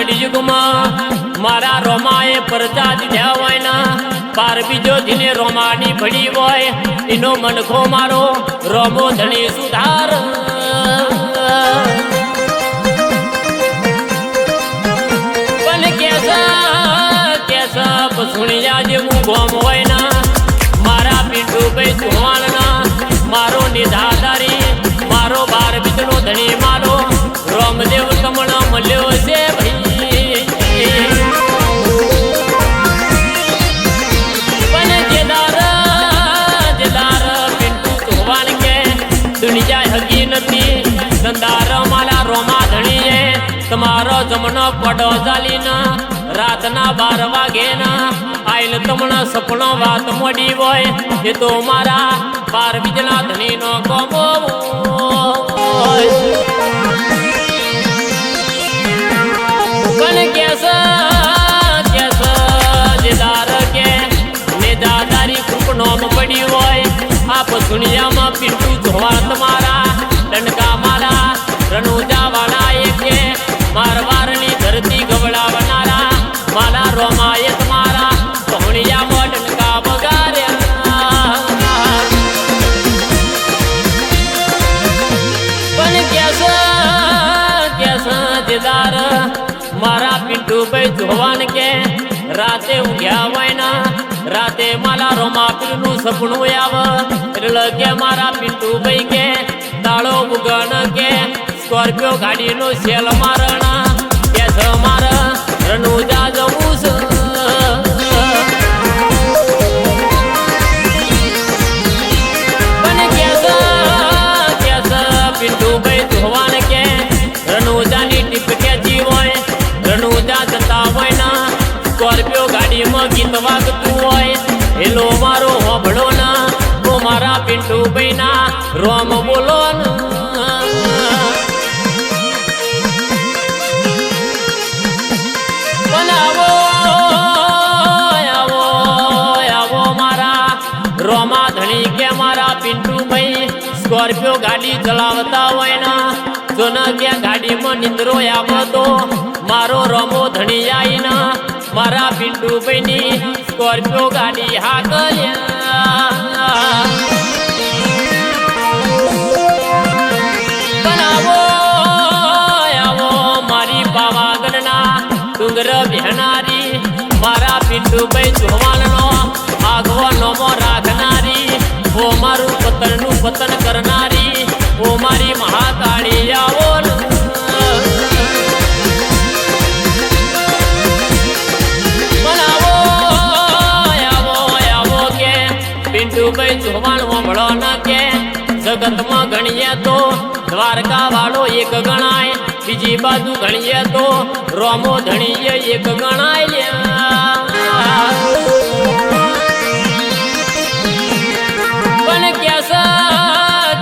કળિયુગમાં મારા રોમાએ પરચા દીધા હોય ને પાર બીજો દિને રોમાની ભડી હોય એનો મનખો મારો રોમો ધણી સુધાર સુણિયા જેવું ગોમ હોય ના મારા પિંટુભાઈ ચૌહાણના મારો નિધાધારી મારો બાર બીજનો ધણી મારો રોમદેવ તમને મળ્યો છે ભાઈ પણ જેદાર પિંટુ ચૌહાણ કે દુનિયા હગી નથી સંદાર મારા રોમા ધણીએ તમારો જમનો પડો ચાલીના રાતના 12 વાગે ના આઈલ તમને સપનો વાત મોડી હોય એ તો મારા બાર બીજના ધણી નો કોમો પણ કેસ જેદાર કે નેદાદારી કૃપ નોમ પડી હોય આપ સુનિયામાં પિંટુ ચૌહાણ તમારા દંડકા મારા રણુજા વાળા કે મારવારની ધરતી ગવડાવનારા મારા રોમાએ તમારા પહોણિયા મોડનકા બગાડ્યા પણ કેસ જેદાર મારા પિંટુભાઈ ચૌહાણ કે રાતે ઊંઘ્યા હોય ના રાતે મારા રોમા પીરનું સપનું આવે એટલે કે મારા પિંટુભાઈ કે તાળો ઉગણ કે સ્કોર્પિયો ગાડીનો સેલ મારણા કે મારા રણુજા જવું છે પણ કેસ પિંટુભાઈ ચૌહાણ કે રણુજાની ટીપ ખેંચી હોય રણુજા જતા હોય ના સ્કોર્પિયો ગાડીમાં ગીત વાગતું હોય હેલો મારો હોભળો ના તો મારા પિંટુભાઈ ના રોમ બોલો રોમા ધણી કે મારા પિંટુભાઈ સ્કોર્પિયો ગાડી ચલાવતા હોય ના જોના ત્યાં ગાડીમાં નિંદ્રો આવતો મારો રોમો ધણી આવીના મારા પિંટુભાઈની સ્કોર્પિયો ગાડી હાકલ્યા પણ આવો મારી પાવાગઢના ડુંગર બહેનારી મારા પિંટુભાઈ ચૌહાણનો આગવો નોમો રાખનારી ઓ મારું પતનનું પતન કરનારી ઓ મારી મહાકાળી આવો કે પિંટુભાઈ ચૌહાણ હોમળો ન કે જગતમાં ગણીએ તો દ્વારકા વાળો એક ગણાય બીજી બાજુ ગણીએ તો રોમો ધણીએ એક ગણાય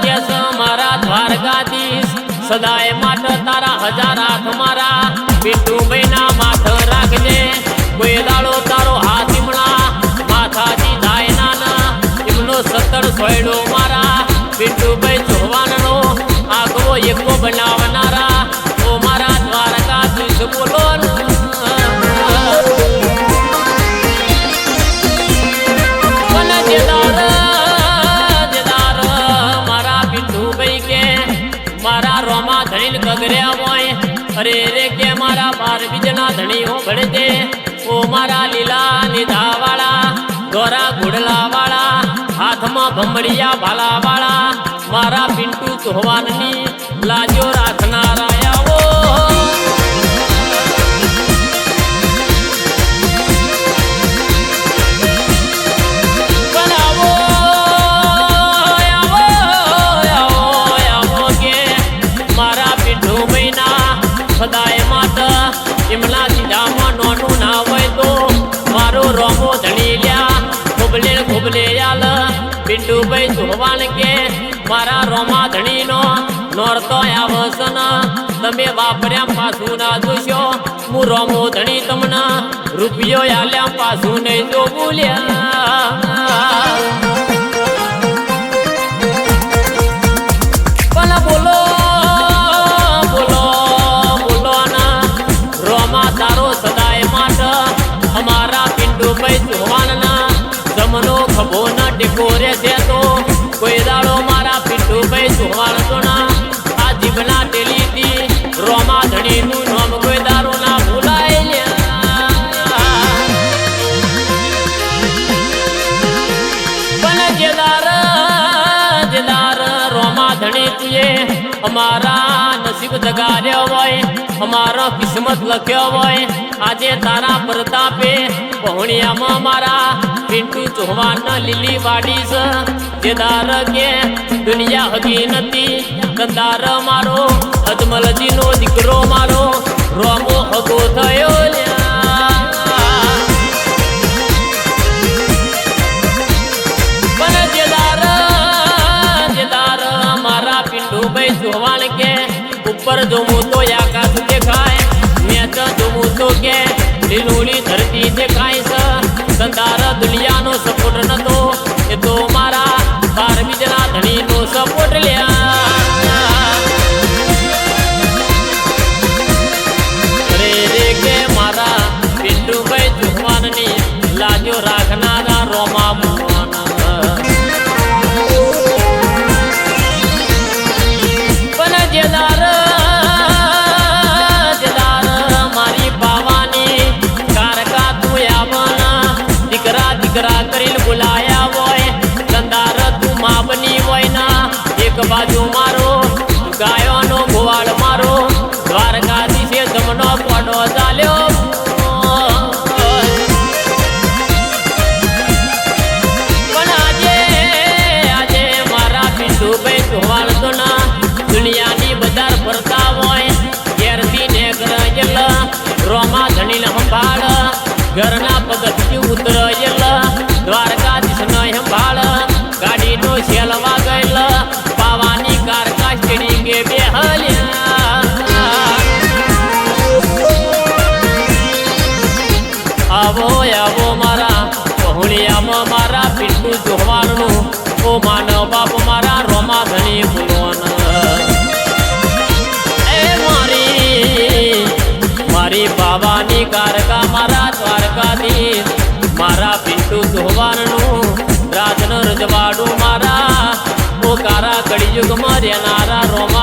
કેસ મારા દ્વારકાધીશ સદાય માટે તારા 1000 હાથ મારા પિંટુભાઈ ના માથ રાખજે કોઈ દાડો તારો હાથ ઈમણા માથાથી થાય નાના એમનો 17 સોયડો મારા પિંટુભાઈ ચૌહાણનો આગવો એકો બનાવનારા ઓ મારા દ્વારકાધીશ બોલો મારા રોમા ધણી ગગર્યા હોય અરે રે કે મારા બાર બીજના ધણી હો ભળજે ઓ મારા લીલા લીધા વાળા ગોરા ઘોડલા વાળા હાથમાં ભમડિયા ભાલા વાળા મારા પિંટુ ચૌહાણની લાજો રાખનારા આવો સદાય માતા એમના સીધામાં નોનું ના હોય તો મારો રોમો ધણી લ્યા ખુબલે યાલ પિંટુભાઈ ચૌહાણ કે મારા રોમા ધણીનો નોરતો આવસન તમે વાપર્યા પાછું ના જોશો હું રોમો ધણી તમને રૂપિયો આલ્યા પાછું નહીં જો બોલ્યા બોલો રોમા તારો સદાય માટ અમારા પિન્ટુભાઈ ચૌહાણના જમનો ખભો ન ટેકો રે છે તો કોઈ દાડો મારા પિન્ટુભાઈ ચૌહાણ તો ના આ જીભના ટેલીથી રોમા ધણીનું નામ કોઈ દાડો ના ભૂલાય લ્યા. પણ જેદાર રોમા ધણી તુએ અમારા નસીબ જગાડ્યો હોય અમારો કિસ્મત લખ્યો હોય આજે તારા પ્રતાપે પહોણિયામાં મારા પિન્ટુ ચૌહાણ લીલી વાડી છે જેદાર કે દુનિયા હગી નથી કંદાર મારો અજમલજીનો દીકરો મારો રોમો હગો થયો લ્યા. પણ જેદાર મારા પિન્ટુભાઈ ચૌહાણ કે ઉપર જોમું તો આકાશ દેખાય મેચ જોમું તો કે લીલુડી ધરતી દેખાય છે સંદાર દુનિયાનો સપોર્ટ નતો એ તો મારા 12 જણા ધણીનો સપોર્ટ લ્યા. રે કે મારા પિન્ટુભાઈ ચૌહાણની લાજો રાખનારા રોમા દીકરા કરીને બોલાયા હોય કંદાર તું માપની હોય ના એક બાજુ મારો ગાયોનો ગોવાળ મારો દ્વારકાધીશે જમનો પડો ચાલ્યો. પણ આજે મારા પિન્ટુભાઈ ચૌહાણ તો ના દુનિયાની બજાર ફરતા હોય ઘેરથી નેકર રોમા ધણીને સંભાળ ઘરના પગથી ઉતરેલ દ્વારકાધીશ નો સંભાળ ગાડીનો શેલવા ગયેલ પાવાની કાર કાસ્ટડી કે બેહલ્યા. આવો મારા પહોળિયામાં મારા પિન્ટુ ચૌહાણનું ઓ માનવ બાપ મારા રોમા ધણી બોલવાન મારી બાબાની કારકા મારા દ્વારકાધીશ મારા પિન્ટુ ચૌહાણનું રાજન રજવાડું મારા ઓ કારા કળિયુગમાં રહેનારા રોમ